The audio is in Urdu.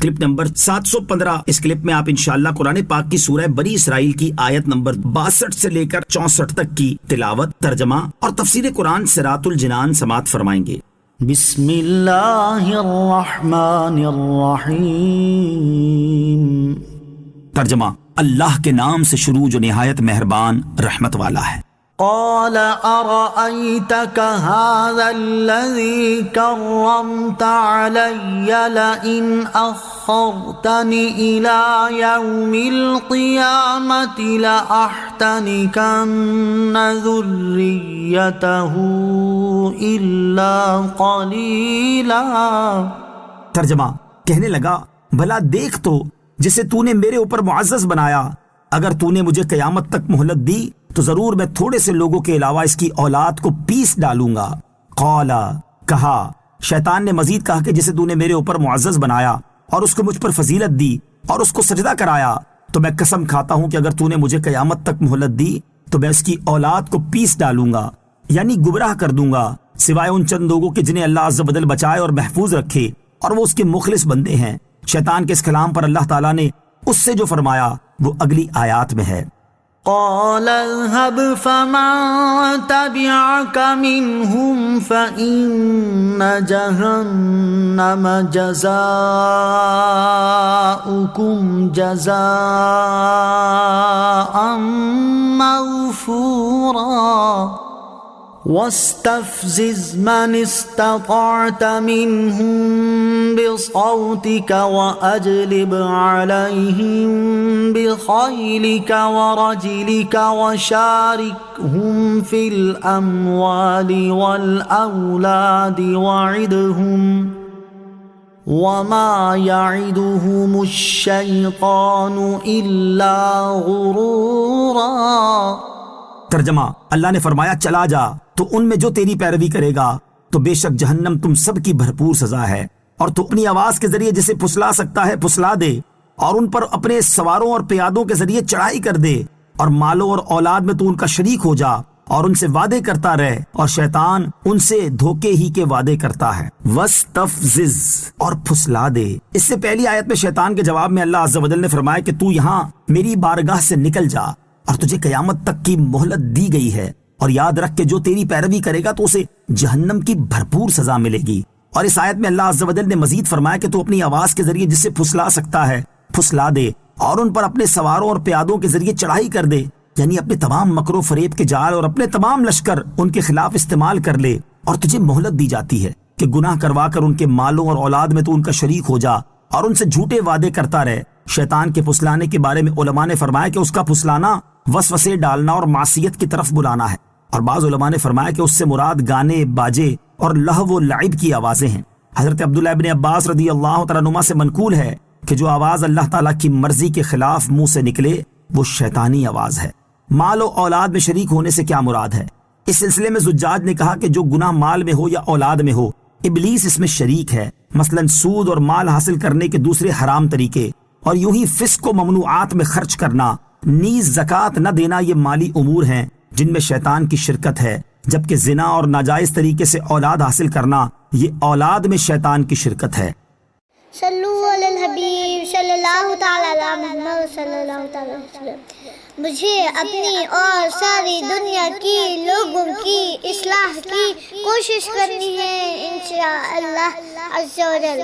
Clip number 715۔ اس کلپ میں آپ انشاءاللہ قرآن پاک کی سورہ بنی اسرائیل کی آیت نمبر 62 سے لے کر 64 تک کی تلاوت، ترجمہ اور تفسیر قرآن صراط الجنان سماعت فرمائیں گے۔ بسم اللہ الرحمن الرحیم۔ ترجمہ: اللہ کے نام سے شروع جو نہایت مہربان رحمت والا ہے۔ قال ارأيتك هذا الذي كرمت علي لئن أخرتني إلى يوم القيامة لأحتنكن ذريته إلا قليلا۔ ترجمہ: کہنے لگا بھلا دیکھ تو جسے تو نے میرے اوپر معزز بنایا، اگر تو نے مجھے قیامت تک مہلت دی تو ضرور میں تھوڑے سے لوگوں کے علاوہ اس کی اولاد کو پیس ڈالوں گا۔ قال، کہا، شیطان نے مزید کہا کہ جسے تو نے میرے اوپر معزز بنایا اور اس کو مجھ پر فضیلت دی اور اس کو سجدہ کرایا، تو میں قسم کھاتا ہوں کہ اگر تو نے مجھے قیامت تک مہلت دی تو میں اس کی اولاد کو پیس ڈالوں گا، یعنی گمراہ کر دوں گا، سوائے ان چند لوگوں کے جنہیں اللہ عز و جل بچائے اور محفوظ رکھے اور وہ اس کے مخلص بندے ہیں۔ شیطان کے اس کلام پر اللہ تعالیٰ نے اس سے جو فرمایا وہ اگلی آیات میں ہے۔ قال اذهب فمن تبعك منهم فإن جهنم جزاؤكم جزاء موفورا واستفزز من استطعت منهم بصوتك وأجلب عليهم بخيلك ورجلك وشاركهم في الأموال والأولاد وعدهم وما يعدهم الشيطان إلا غرورا۔ ترجمہ: اللہ نے فرمایا چلا جا تو ان میں جو تیری پیروی کرے گا تو بے شک جہنم تم سب کی بھرپور سزا ہے، اور تو اپنی آواز کے ذریعے جسے پھسلا سکتا ہے پھسلا دے، اور ان پر اپنے سواروں اور پیادوں کے ذریعے چڑھائی کر دے، اور مالوں اور اولاد میں تو ان کا شریک ہو جا اور ان سے وعدے کرتا رہ، اور شیطان ان سے دھوکے ہی کے وعدے کرتا ہے۔ وَاسْتَفْزِزْ، اور پھسلا دے۔ اس سے پہلی آیت میں شیطان کے جواب میں اللہ عز و جل نے فرمایا کہ تو یہاں میری بارگاہ سے نکل جا اور تجھے قیامت تک کی مہلت دی گئی ہے، اور یاد رکھ کہ جو تیری پیروی کرے گا تو اسے جہنم کی بھرپور سزا ملے گی۔ اور اس آیت میں اللہ عز و جل نے مزید فرمایا کہ تو اپنی آواز کے ذریعے جسے پھسلا سکتا ہے پھسلا دے، اور ان پر اپنے سواروں اور پیادوں کے ذریعے چڑھائی کر دے، یعنی اپنے تمام مکر و فریب کے جال اور اپنے تمام لشکر ان کے خلاف استعمال کر لے، اور تجھے مہلت دی جاتی ہے کہ گناہ کروا کر ان کے مالوں اور اولاد میں تو ان کا شریک ہو جا اور ان سے جھوٹے وعدے کرتا رہے۔ شیطان کے پھسلانے کے بارے میں علماء نے فرمایا کہ اس کا پھسلانا وسوسے ڈالنا اور معصیت کی طرف بلانا ہے، اور بعض علماء نے فرمایا کہ اس سے مراد گانے، باجے اور لہو و لعب کی آوازیں ہیں۔ حضرت عبداللہ ابن عباس رضی اللہ تعالیٰ عنہما سے منقول ہے کہ جو آواز اللہ تعالیٰ کی مرضی کے خلاف منہ سے نکلے وہ شیطانی آواز ہے۔ مال و اولاد میں شریک ہونے سے کیا مراد ہے؟ اس سلسلے میں زجاج نے کہا کہ جو گناہ مال میں ہو یا اولاد میں ہو، ابلیس اس میں شریک ہے، مثلا سود اور مال حاصل کرنے کے دوسرے حرام طریقے، اور یوں ہی فسق و ممنوعات میں خرچ کرنا، نیز زکوٰۃ نہ دینا، یہ مالی امور ہیں جن میں شیطان کی شرکت ہے، جبکہ زنا اور ناجائز طریقے سے اولاد حاصل کرنا یہ اولاد میں شیطان کی شرکت ہے۔ صلو علی الحبیب صلی اللہ تعالی علی محمد صلی اللہ تعالی علیہ وسلم۔ مجھے اپنی اور ساری دنیا کی لوگوں کی اصلاح کی کوشش کرنی ہے انشاءاللہ عز و جل۔